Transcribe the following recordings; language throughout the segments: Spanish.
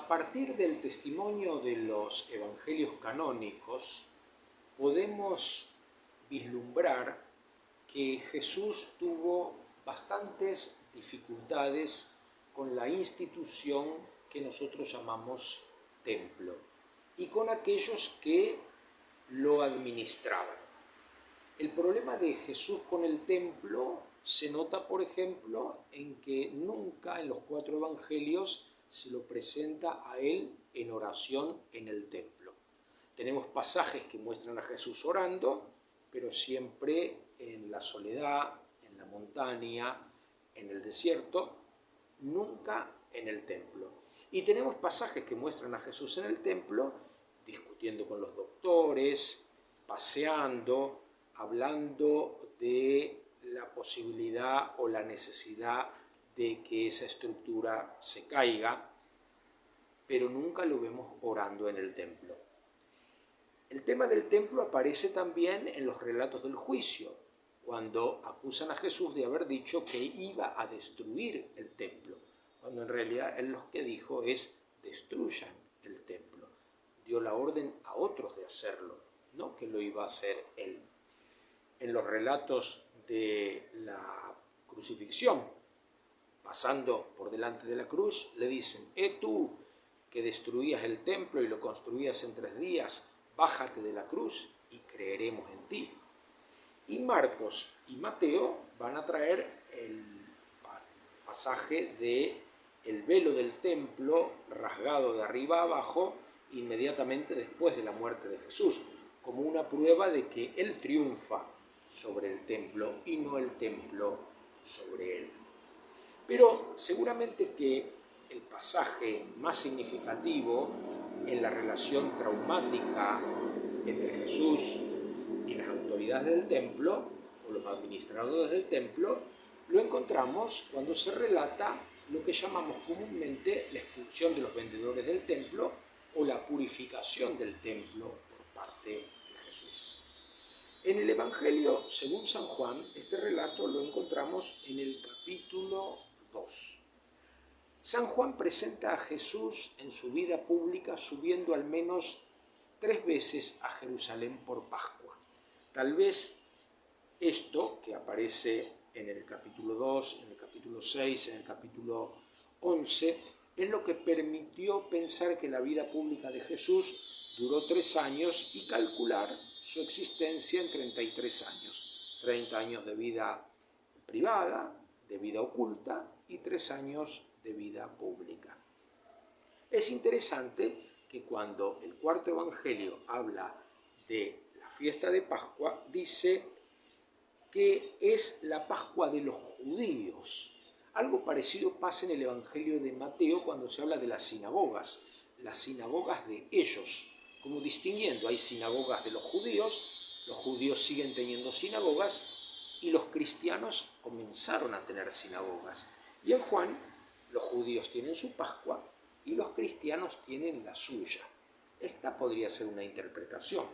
partir del testimonio de los evangelios canónicos, podemos vislumbrar que Jesús tuvo bastantes dificultades con la institución que nosotros llamamos templo y con aquellos que lo administraban. El problema de Jesús con el templo se nota, por ejemplo, en que nunca en los 4 evangelios se lo presenta a él en oración en el templo. Tenemos pasajes que muestran a Jesús orando, pero siempre en la soledad, en la montaña, en el desierto, nunca en el templo. Y tenemos pasajes que muestran a Jesús en el templo, discutiendo con los doctores, paseando, hablando de la posibilidad o la necesidad de que esa estructura se caiga, pero nunca lo vemos orando en el templo. El tema del templo aparece también en los relatos del juicio, cuando acusan a Jesús de haber dicho que iba a destruir el templo, cuando en realidad él lo que dijo es: destruyan el templo. Dio la orden a otros de hacerlo, no que lo iba a hacer él. En los relatos de la crucifixión, pasando por delante de la cruz, le dicen: tú que destruías el templo y lo construías en 3 días, bájate de la cruz y creeremos en ti. Y Marcos y Mateo van a traer el pasaje de el velo del templo rasgado de arriba a abajo inmediatamente después de la muerte de Jesús, como una prueba de que él triunfa sobre el templo y no el templo sobre él. Pero seguramente que el pasaje más significativo en la relación traumática entre Jesús y las autoridades del templo, o los administradores del templo, lo encontramos cuando se relata lo que llamamos comúnmente la expulsión de los vendedores del templo o la purificación del templo por parte de Jesús. En el Evangelio, según San Juan, este relato lo encontramos en el capítulo 2. San Juan presenta a Jesús en su vida pública subiendo al menos 3 veces a Jerusalén por Pascua. Tal vez esto, que aparece en el capítulo 2, en el capítulo 6, en el capítulo 11, es lo que permitió pensar que la vida pública de Jesús duró 3 años y calcular su existencia en 33 años. 30 años de vida privada, de vida oculta, y 3 años de vida pública. Es interesante que cuando el 4º evangelio habla de la fiesta de Pascua, dice que es la Pascua de los judíos. Algo parecido pasa en el evangelio de Mateo cuando se habla de las sinagogas de ellos, como distinguiendo: hay sinagogas de los judíos siguen teniendo sinagogas y los cristianos comenzaron a tener sinagogas. Y en Juan, los judíos tienen su Pascua y los cristianos tienen la suya. Esta podría ser una interpretación,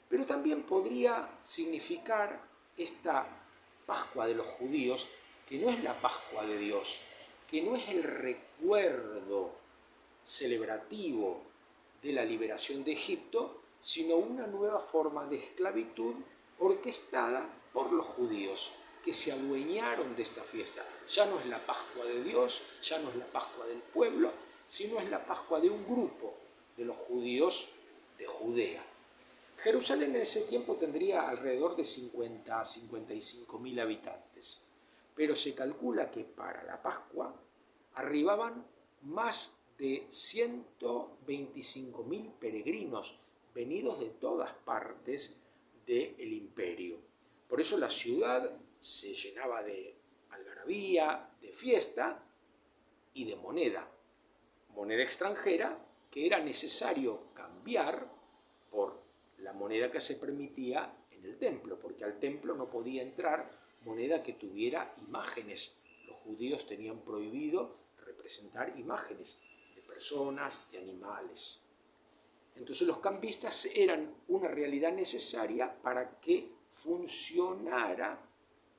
pero también podría significar esta Pascua de los judíos, que no es la Pascua de Dios, que no es el recuerdo celebrativo de la liberación de Egipto, sino una nueva forma de esclavitud orquestada por los judíos, que se adueñaron de esta fiesta. Ya no es la Pascua de Dios, ya no es la Pascua del pueblo, sino es la Pascua de un grupo de los judíos de Judea. Jerusalén en ese tiempo tendría alrededor de 50 a 55.000 habitantes, pero se calcula que para la Pascua arribaban más de 125.000 peregrinos venidos de todas partes del imperio. Por eso la ciudad se llenaba de algarabía, de fiesta y de moneda extranjera que era necesario cambiar por la moneda que se permitía en el templo, porque al templo no podía entrar moneda que tuviera imágenes. Los judíos tenían prohibido representar imágenes de personas, de animales. Entonces los cambistas eran una realidad necesaria para que funcionara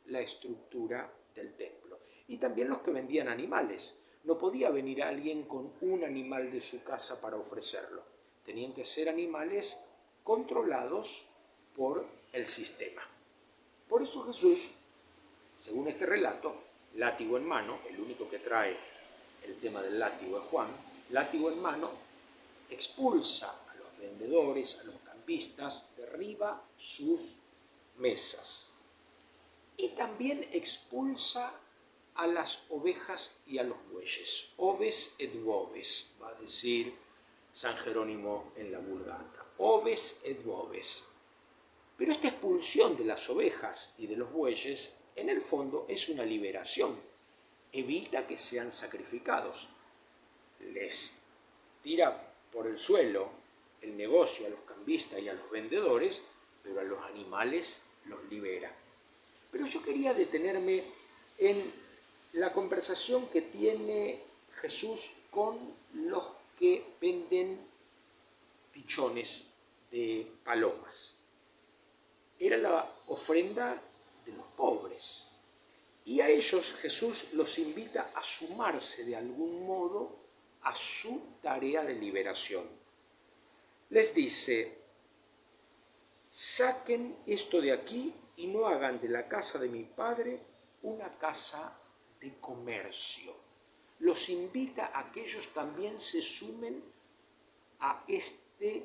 la estructura del templo. Y también los que vendían animales, No podía venir alguien con un animal de su casa para ofrecerlo. Tenían que ser animales controlados por el sistema. Por eso Jesús, según este relato, látigo en mano, el único que trae el tema del látigo es Juan, látigo en mano, expulsa a los vendedores, a los cambistas, derriba sus mesas. Y también expulsa a las ovejas y a los bueyes. Oves et boves, va a decir San Jerónimo en la Vulgata. Oves et boves. Pero esta expulsión de las ovejas y de los bueyes, en el fondo, es una liberación. Evita que sean sacrificados. Les tira por el suelo el negocio a los cambistas y a los vendedores, pero a los animales los libera. Pero yo quería detenerme en la conversación que tiene Jesús con los que venden pichones de palomas. Era la ofrenda de los pobres. Y a ellos Jesús los invita a sumarse de algún modo a su tarea de liberación. Les dice: saquen esto de aquí y no hagan de la casa de mi Padre una casa de comercio. Los invita a que ellos también se sumen a este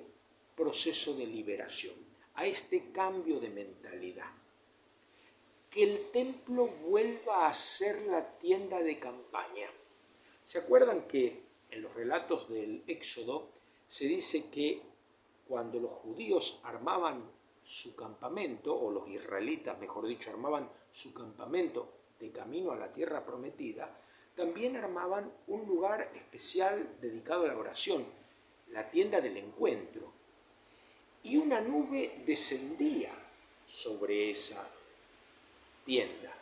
proceso de liberación, a este cambio de mentalidad. Que el templo vuelva a ser la tienda de campaña. ¿Se acuerdan que en los relatos del Éxodo se dice que cuando los judíos armaban su campamento, o los israelitas, mejor dicho, armaban su campamento de camino a la tierra prometida, también armaban un lugar especial dedicado a la oración, la tienda del encuentro? Y una nube descendía sobre esa tienda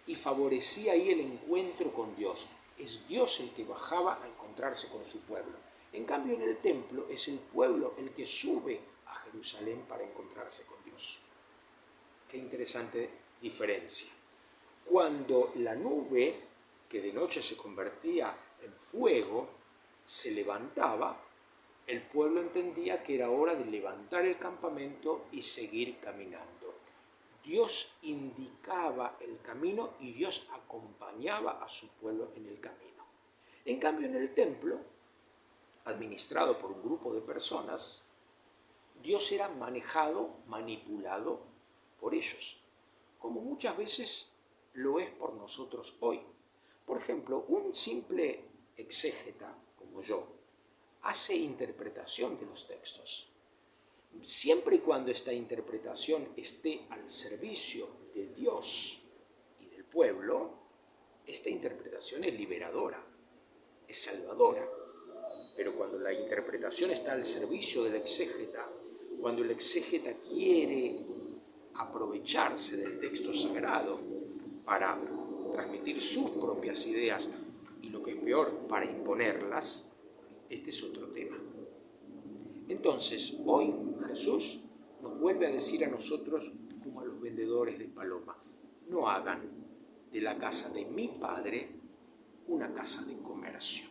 y favorecía ahí el encuentro con Dios. Es Dios el que bajaba a encontrarse con su pueblo. En cambio, en el templo es el pueblo el que sube a Jerusalén para encontrarse con Dios. Qué interesante diferencia. Cuando la nube, que de noche se convertía en fuego, se levantaba, el pueblo entendía que era hora de levantar el campamento y seguir caminando. Dios indicaba el camino y Dios acompañaba a su pueblo en el camino. En cambio, en el templo, administrado por un grupo de personas, Dios era manejado, manipulado por ellos, como muchas veces lo es por nosotros hoy. Por ejemplo, un simple exégeta como yo hace interpretación de los textos. Siempre y cuando esta interpretación esté al servicio de Dios y del pueblo, esta interpretación es liberadora, es salvadora. Pero cuando la interpretación está al servicio del exégeta, cuando el exégeta quiere aprovecharse del texto sagrado para transmitir sus propias ideas y, lo que es peor, para imponerlas, este es otro tema. Entonces, hoy Jesús nos vuelve a decir a nosotros, como a los vendedores de paloma: no hagan de la casa de mi Padre una casa de comercio.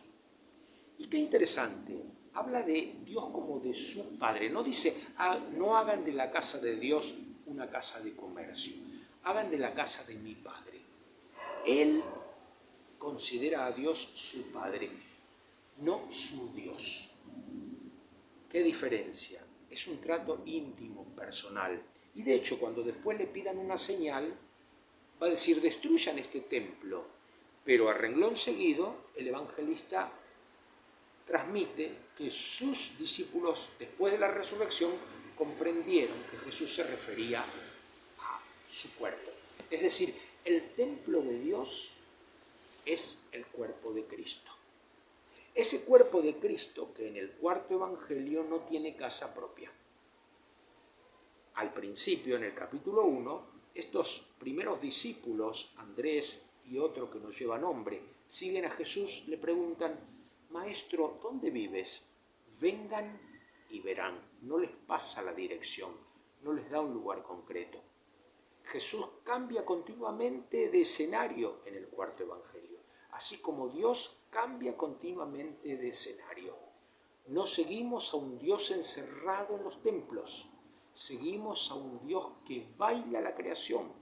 Y qué interesante, habla de Dios como de su Padre. No dice, no hagan de la casa de Dios una casa de comercio, hagan de la casa de mi Padre. Él considera a Dios su Padre, no su Dios. ¿Qué diferencia? Es un trato íntimo, personal. Y de hecho, cuando después le pidan una señal, va a decir: destruyan este templo. Pero a renglón seguido, el evangelista transmite que sus discípulos, después de la resurrección, comprendieron que Jesús se refería a su cuerpo. Es decir, el templo de Dios es el cuerpo de Cristo. Ese cuerpo de Cristo que en el cuarto evangelio no tiene casa propia. Al principio, en el capítulo 1, estos primeros discípulos, Andrés y otro que no lleva nombre, siguen a Jesús, le preguntan: Maestro, ¿dónde vives? Vengan y verán. No les pasa la dirección, no les da un lugar concreto. Jesús cambia continuamente de escenario en el cuarto evangelio. así como Dios cambia continuamente de escenario. No seguimos a un Dios encerrado en los templos, seguimos a un Dios que baila la creación,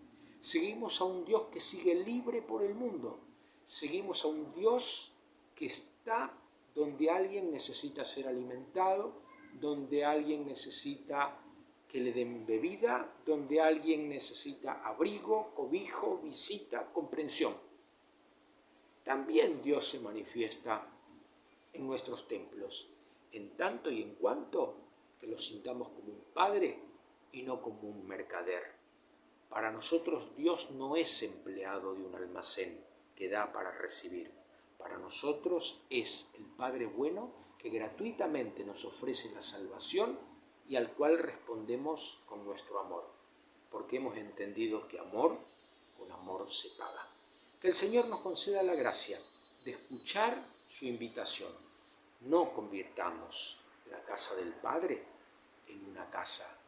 seguimos a un Dios que sigue libre por el mundo, seguimos a un Dios que está donde alguien necesita ser alimentado, donde alguien necesita que le den bebida, donde alguien necesita abrigo, cobijo, visita, comprensión. También Dios se manifiesta en nuestros templos, en tanto y en cuanto que lo sintamos como un padre y no como un mercader. Para nosotros Dios no es empleado de un almacén que da para recibir. Para nosotros es el Padre bueno que gratuitamente nos ofrece la salvación y al cual respondemos con nuestro amor, porque hemos entendido que amor con amor se paga. Que el Señor nos conceda la gracia de escuchar su invitación. No convirtamos la casa del Padre en una casa